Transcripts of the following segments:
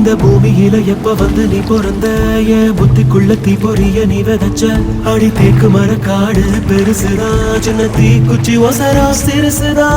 இந்த பூமியில எப்ப வந்து நீ பிறந்த என் புத்திக்குள்ள தீ பொறிய நீ விதைச்ச அடி தேக்கு மர காடு பெருசுதா சின்ன தீ குச்சி ஒசரா சிறுசுதா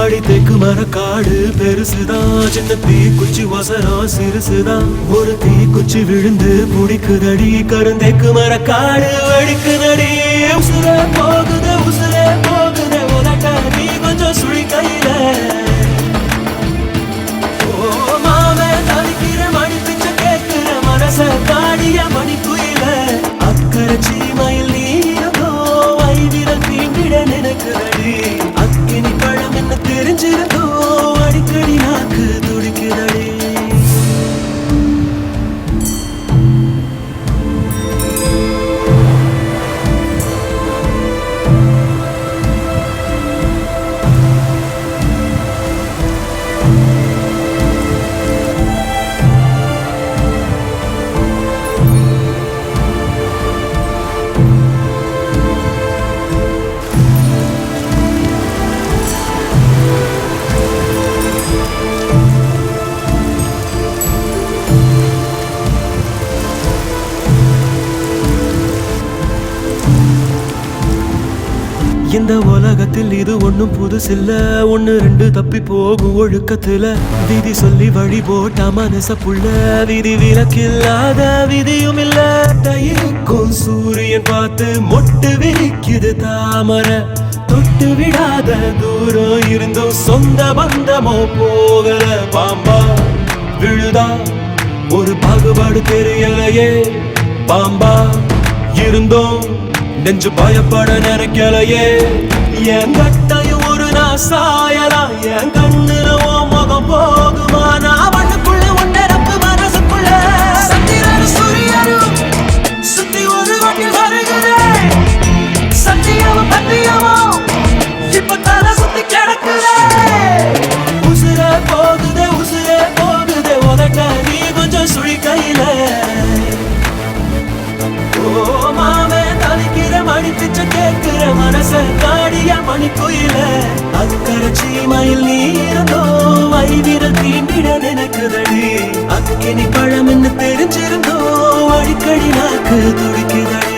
அடி தேக்கு மர காடு பெருசுதா சின்ன தீ குச்சி ஒசரா சிறுசுதா ஒரு தீ குச்சி விழுந்து புடிக்குதடி கருந்தேக்கு மர காடு வெடிக்குதடி உசுரே போகுது உசுரே போகுது உனக்க நீ கொஞ்சம் சுழி கையில ஓ மாவே தவிக்கிற மணி பிச்சை கேட்கிற மனச காடிய மணி குயில அக்கறை சீமையில் நீரோ வைவிரல் தீண்டிட நினைக்குதடி அக்கினி பழம் என்ன தெரிஞ்சிருந்தோ அடிக்கடி நாக்கு துடிக்குதடி இந்த உலகத்தில் இது ஒண்ணும் புதுசில்ல ஒண்ணு ரெண்டு தப்பி போகும் ஒழுக்கத்துல விதி சொல்லி வழி போட்ட மனச புள்ள விதி விலக்கில்லாத விதியும் இல்ல இருக்கும் சூரியன் பார்த்து மொட்டு விரிக்குது தாமரை தொட்டு விடாத தூரம் இருந்தும் சொந்த பந்தமோ போகல பாம்பா விழுதா ஒரு பாகுபாடு தெரியலையே பாம்பா இருந்தோம் நெஞ்சு பயப்பட நினைக்கலையே என் கட்டையும் ஒரு நான் சாயலாம் என் கண்ணுல ஓ முகம் போகுமா நான் மண்ணுக்குள்ள ஒன்றப்பு மனசுக்குள்ள சந்திரனும் சூரியனும் சுத்தி ஒரு வண்டில் வருகிறேன் சத்தியமும் பத்தியமும் இப்ப தலை சுத்தி கிடக்குறேன் உசுரே போகுதே உதட்ட நீ கொஞ்சம் சுழி கையில ஓ மாமே தவிக்கிற மணி பிச்சை கேட்கிற மனச காடிய மணி குயில அக்கறை சீமையில் நீரோ வைவிரல் தீண்டிட நினைக்குதடி அக்கினி பழம் என்ன தெரிஞ்சிருந்தோ அடிக்கடி நாக்கு துடிக்குதடி